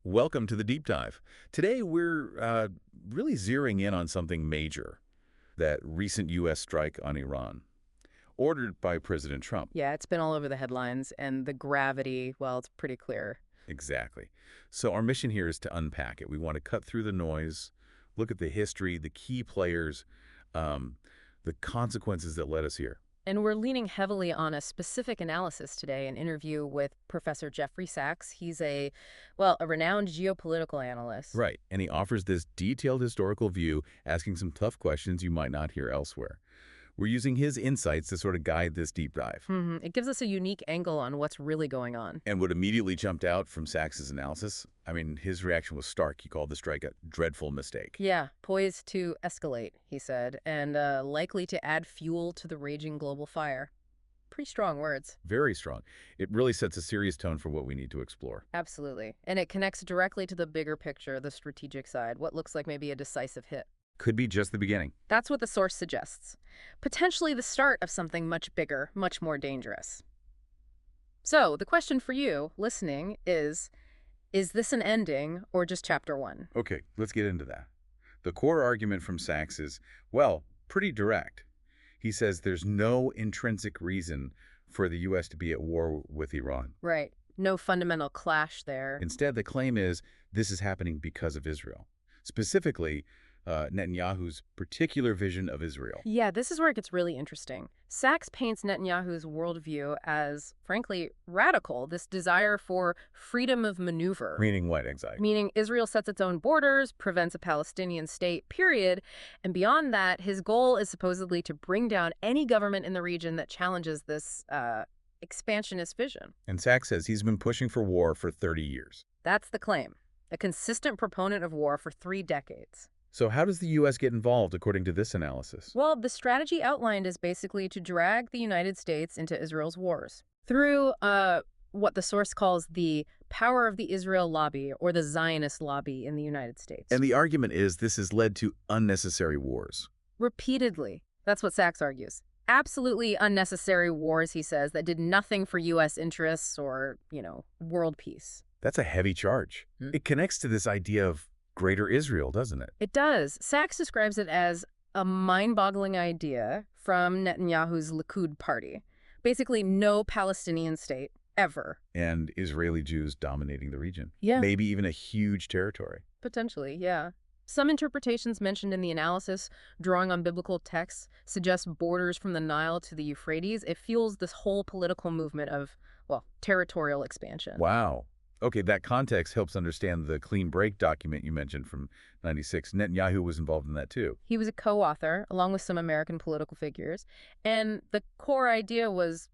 Welcome to the deep dive. Today we're really zeroing in on something major, that recent U.S. strike on Iran, ordered by President Trump. Yeah, it's been all over the headlines, and the gravity, well, it's pretty clear. Exactly. So our mission here is to unpack it. We want to cut through the noise, look at the history, the key players, um, the consequences that led us here. And we're leaning heavily on a specific analysis today, an interview with Professor Jeffrey Sachs. He's a renowned geopolitical analyst. Right, and he offers this detailed historical view, asking some tough questions you might not hear elsewhere. We're using his insights to sort of guide this deep dive. It gives us a unique angle on what's really going on. And what immediately jumped out from Sachs's analysis, I mean, his reaction was stark. He called the strike a dreadful mistake. Yeah, poised to escalate, he said, and likely to add fuel to the raging global fire. Pretty strong words. Very strong. It really sets a serious tone for what we need to explore. Absolutely. And it connects directly to the bigger picture, the strategic side, what looks like maybe a decisive hit. Could be just the beginning. That's what the source suggests. Potentially the start of something much bigger, much more dangerous. So, the question for you, listening, is this an ending or just chapter one? Okay, let's get into that. The core argument from Sachs is, well, pretty direct. He says there's no intrinsic reason for the U.S. to be at war with Iran. Right. No fundamental clash there. Instead, the claim is this is happening because of Israel. Specifically, Netanyahu's particular vision of Israel. Yeah, this is where it gets really interesting. Sachs paints Netanyahu's worldview as, frankly, radical, this desire for freedom of maneuver. Meaning what, exactly? Meaning Israel sets its own borders, prevents a Palestinian state, period. And beyond that, his goal is supposedly to bring down any government in the region that challenges this expansionist vision. And Sachs says he's been pushing for war for 30 years. That's the claim. A consistent proponent of war for 3 decades. So how does the U.S. get involved, according to this analysis? Well, the strategy outlined is basically to drag the United States into Israel's wars through what the source calls the power of the Israel lobby, or the Zionist lobby in the United States. And the argument is this has led to unnecessary wars. Repeatedly. That's what Sachs argues. Absolutely unnecessary wars, he says, that did nothing for U.S. interests or, world peace. That's a heavy charge. It connects to this idea of Greater Israel, doesn't it? It does. Sachs describes it as a mind-boggling idea from Netanyahu's Likud party. Basically, no Palestinian state, ever. And Israeli Jews dominating the region. Yeah. Maybe even a huge territory. Potentially, yeah. Some interpretations mentioned in the analysis, drawing on biblical texts, suggest borders from the Nile to the Euphrates. It fuels this whole political movement of, territorial expansion. Wow. Okay, that context helps understand the clean break document you mentioned from '96. Netanyahu was involved in that too. He was a co-author, along with some American political figures, and the core idea was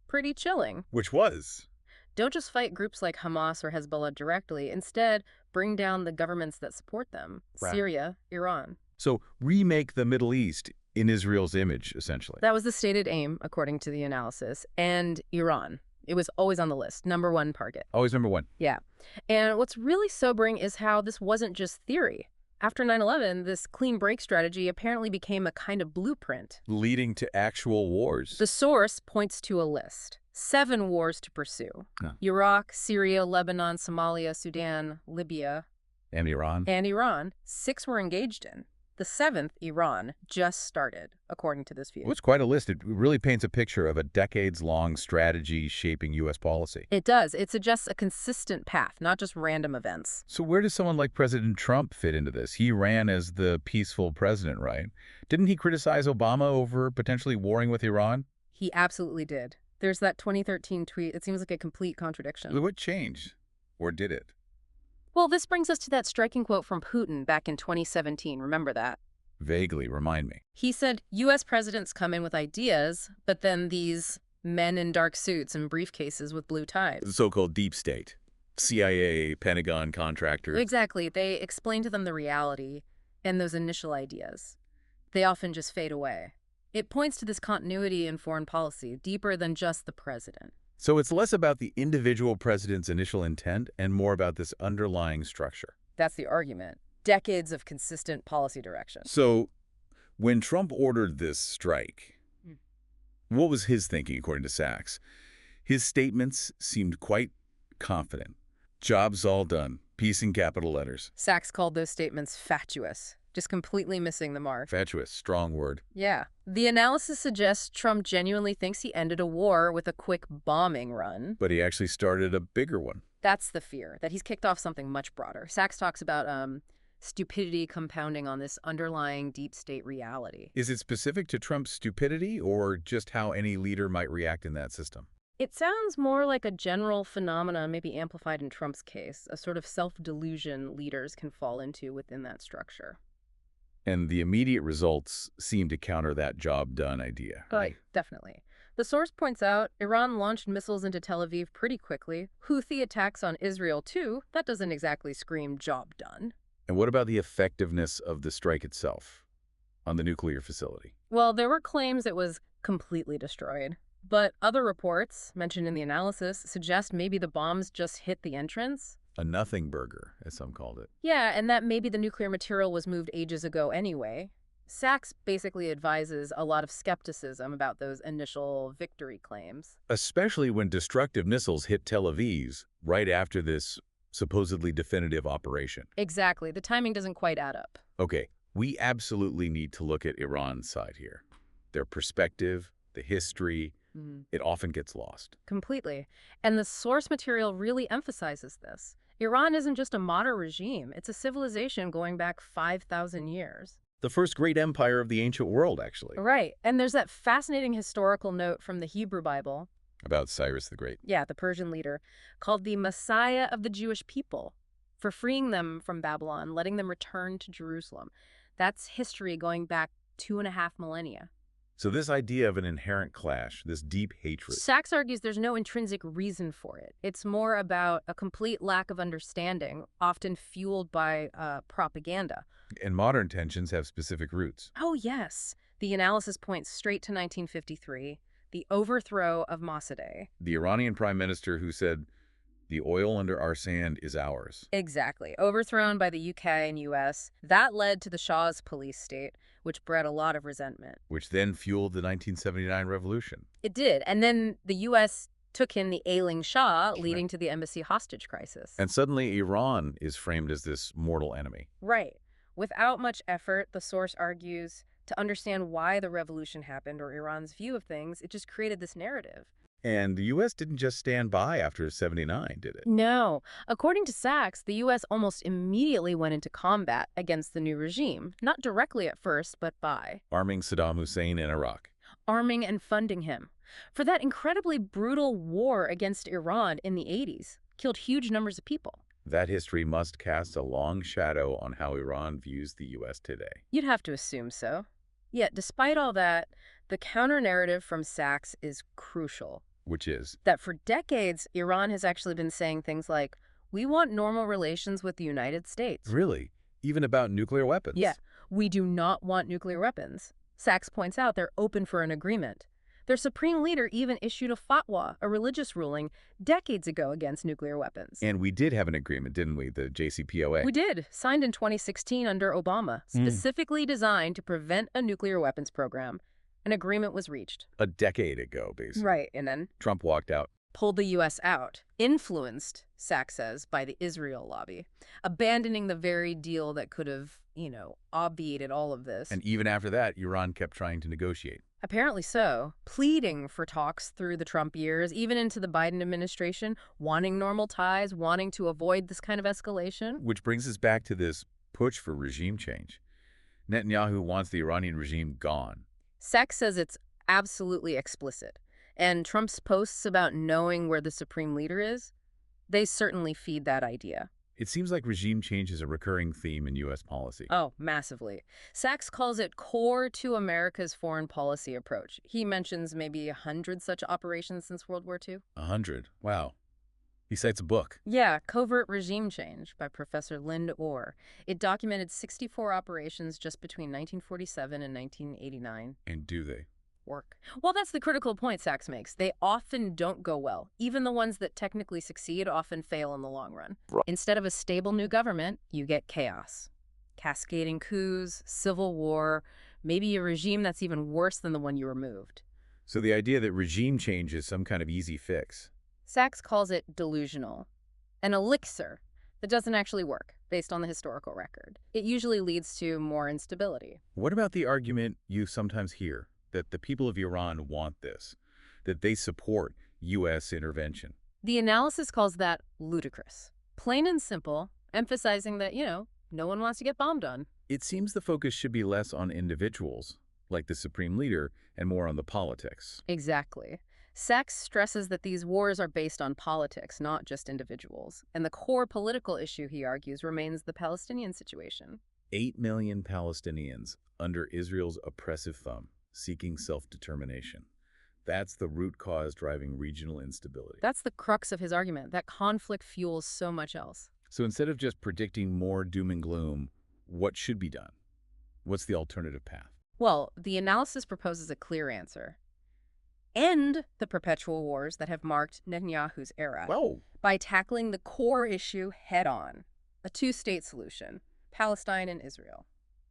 pretty chilling. Which was? Don't just fight groups like Hamas or Hezbollah directly. Instead, bring down the governments that support them. Right. Syria, Iran. So remake the Middle East in Israel's image, essentially. That was the stated aim, according to the analysis. And Iran. It was always on the list. Number 1 target. Always number 1. Yeah. And what's really sobering is how this wasn't just theory. After 9/11, this clean break strategy apparently became a kind of blueprint. Leading to actual wars. The source points to a list. 7 wars to pursue. Huh. Iraq, Syria, Lebanon, Somalia, Sudan, Libya. And Iran. And Iran. 6 were engaged in. The 7th, Iran, just started, according to this view. Well, it's quite a list. It really paints a picture of a decades-long strategy shaping U.S. policy. It does. It suggests a consistent path, not just random events. So where does someone like President Trump fit into this? He ran as the peaceful president, right? Didn't he criticize Obama over potentially warring with Iran? He absolutely did. There's that 2013 tweet. It seems like a complete contradiction. What changed? Or did it? Well, this brings us to that striking quote from Putin back in 2017. Remember that? Vaguely, remind me. He said, U.S. presidents come in with ideas, but then these men in dark suits and briefcases with blue ties. The so-called deep state. CIA, Pentagon contractors. Exactly. They explain to them the reality and those initial ideas. They often just fade away. It points to this continuity in foreign policy, deeper than just the president. So it's less about the individual president's initial intent and more about this underlying structure. That's the argument. Decades of consistent policy direction. So when Trump ordered this strike, what was his thinking, according to Sachs? His statements seemed quite confident. Job's all done. Peace in capital letters. Sachs called those statements fatuous, just completely missing the mark. Fatuous, strong word. Yeah. The analysis suggests Trump genuinely thinks he ended a war with a quick bombing run. But he actually started a bigger one. That's the fear, that he's kicked off something much broader. Sachs talks about stupidity compounding on this underlying deep state reality. Is it specific to Trump's stupidity or just how any leader might react in that system? It sounds more like a general phenomenon, maybe amplified in Trump's case, a sort of self-delusion leaders can fall into within that structure. And the immediate results seem to counter that job done idea, right? Definitely. The source points out Iran launched missiles into Tel Aviv pretty quickly. Houthi attacks on Israel, too. That doesn't exactly scream job done. And what about the effectiveness of the strike itself on the nuclear facility? Well, there were claims it was completely destroyed. But other reports, mentioned in the analysis, suggest maybe the bombs just hit the entrance. A nothing burger, as some called it. Yeah, and that maybe the nuclear material was moved ages ago anyway. Sachs basically advises a lot of skepticism about those initial victory claims. Especially when destructive missiles hit Tel Aviv right after this supposedly definitive operation. Exactly. The timing doesn't quite add up. Okay, we absolutely need to look at Iran's side here. Their perspective, the history, it often gets lost. Completely. And the source material really emphasizes this. Iran isn't just a modern regime. It's a civilization going back 5,000 years. The first great empire of the ancient world, actually. Right. And there's that fascinating historical note from the Hebrew Bible. About Cyrus the Great. Yeah, the Persian leader, called the Messiah of the Jewish people, for freeing them from Babylon, letting them return to Jerusalem. That's history going back 2.5 millennia. So this idea of an inherent clash, this deep hatred. Sachs argues there's no intrinsic reason for it. It's more about a complete lack of understanding, often fueled by propaganda. And modern tensions have specific roots. Oh, yes. The analysis points straight to 1953, the overthrow of Mossadegh. The Iranian prime minister who said, "The oil under our sand is ours." Exactly. Overthrown by the UK and US. That led to the Shah's police state, which bred a lot of resentment. Which then fueled the 1979 revolution. It did. And then the US took in the ailing Shah, leading to the embassy hostage crisis. And suddenly Iran is framed as this mortal enemy. Right. Without much effort, the source argues, to understand why the revolution happened or Iran's view of things, it just created this narrative. And the U.S. didn't just stand by after '79, did it? No. According to Sachs, the U.S. almost immediately went into combat against the new regime, not directly at first, but by arming Saddam Hussein in Iraq. Arming and funding him. For that incredibly brutal war against Iran in the 80s, killed huge numbers of people. That history must cast a long shadow on how Iran views the U.S. today. You'd have to assume so. Yet, despite all that, the counter-narrative from Sachs is crucial. Which is? That for decades, Iran has actually been saying things like, we want normal relations with the United States. Really? Even about nuclear weapons? Yeah, we do not want nuclear weapons. Sachs points out they're open for an agreement. Their supreme leader even issued a fatwa, a religious ruling, decades ago against nuclear weapons. And we did have an agreement, didn't we, the JCPOA? We did, signed in 2016 under Obama, specifically designed to prevent a nuclear weapons program. An agreement was reached. A decade ago, basically. Right, and then Trump walked out. Pulled the U.S. out, influenced, Sachs says, by the Israel lobby, abandoning the very deal that could have, obviated all of this. And even after that, Iran kept trying to negotiate. Apparently so, pleading for talks through the Trump years, even into the Biden administration, wanting normal ties, wanting to avoid this kind of escalation. Which brings us back to this push for regime change. Netanyahu wants the Iranian regime gone. Sachs says it's absolutely explicit. And Trump's posts about knowing where the supreme leader is, they certainly feed that idea. It seems like regime change is a recurring theme in U.S. policy. Oh, massively. Sachs calls it core to America's foreign policy approach. He mentions maybe 100 such operations since World War II. 100? Wow. He cites a book. Yeah, Covert Regime Change by Professor Lind Orr. It documented 64 operations just between 1947 and 1989. And do they work? Well, that's the critical point Sachs makes. They often don't go well. Even the ones that technically succeed often fail in the long run. Right. Instead of a stable new government, you get chaos. Cascading coups, civil war, maybe a regime that's even worse than the one you removed. So the idea that regime change is some kind of easy fix. Sachs calls it delusional. An elixir that doesn't actually work based on the historical record. It usually leads to more instability. What about the argument you sometimes hear that the people of Iran want this, that they support U.S. intervention? The analysis calls that ludicrous. Plain and simple, emphasizing that, no one wants to get bombed on. It seems the focus should be less on individuals, like the supreme leader, and more on the politics. Exactly. Sachs stresses that these wars are based on politics, not just individuals. And the core political issue, he argues, remains the Palestinian situation. 8 million Palestinians under Israel's oppressive thumb, seeking self-determination. That's the root cause driving regional instability. That's the crux of his argument, that conflict fuels so much else. So instead of just predicting more doom and gloom, what should be done? What's the alternative path? Well, the analysis proposes a clear answer. End the perpetual wars that have marked Netanyahu's era by tackling the core issue head-on, a two-state solution, Palestine and Israel.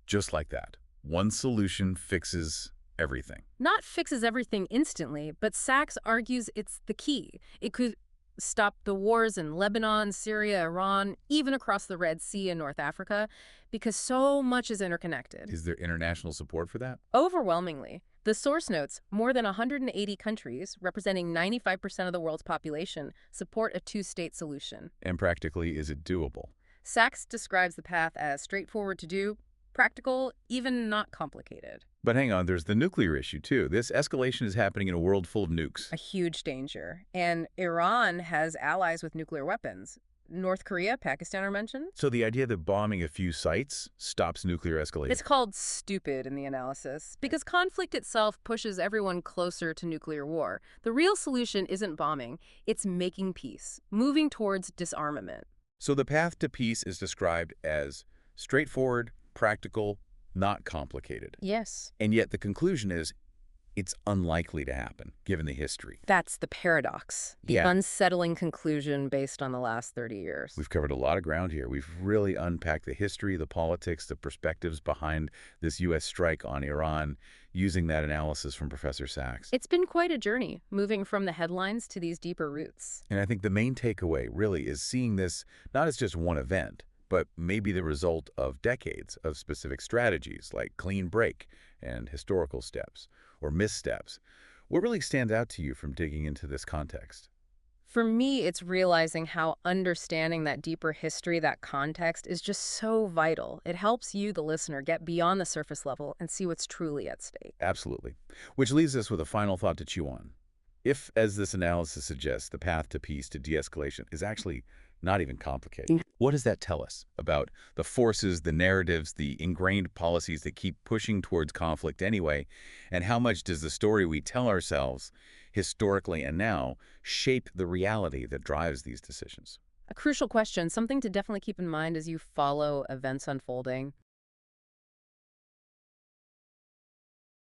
Just like that. One solution fixes everything. Not fixes everything instantly, but Sachs argues it's the key. It could stop the wars in Lebanon, Syria, Iran, even across the Red Sea in North Africa, because so much is interconnected. Is there international support for that? Overwhelmingly. The source notes more than 180 countries, representing 95% of the world's population, support a two-state solution. And practically, is it doable? Sachs describes the path as straightforward to do, practical, even not complicated. But hang on, there's the nuclear issue, too. This escalation is happening in a world full of nukes. A huge danger. And Iran has allies with nuclear weapons. North Korea, Pakistan are mentioned. So the idea that bombing a few sites stops nuclear escalation? It's called stupid in the analysis, because conflict itself pushes everyone closer to nuclear war. The real solution isn't bombing, it's making peace, moving towards disarmament. So the path to peace is described as straightforward, practical, not complicated. Yes. And yet the conclusion is it's unlikely to happen, given the history. That's the paradox, the unsettling conclusion based on the last 30 years. We've covered a lot of ground here. We've really unpacked the history, the politics, the perspectives behind this U.S. strike on Iran, using that analysis from Professor Sachs. It's been quite a journey, moving from the headlines to these deeper roots. And I think the main takeaway, really, is seeing this not as just one event, but maybe the result of decades of specific strategies like clean break and historical steps or missteps. What really stands out to you from digging into this context? For me, it's realizing how understanding that deeper history, that context, is just so vital. It helps you, the listener, get beyond the surface level and see what's truly at stake. Absolutely. Which leaves us with a final thought to chew on. If, as this analysis suggests, the path to peace, to de-escalation, is actually not even complicated, what does that tell us about the forces, the narratives, the ingrained policies that keep pushing towards conflict anyway, and how much does the story we tell ourselves, historically and now, shape the reality that drives these decisions? A crucial question, something to definitely keep in mind as you follow events unfolding.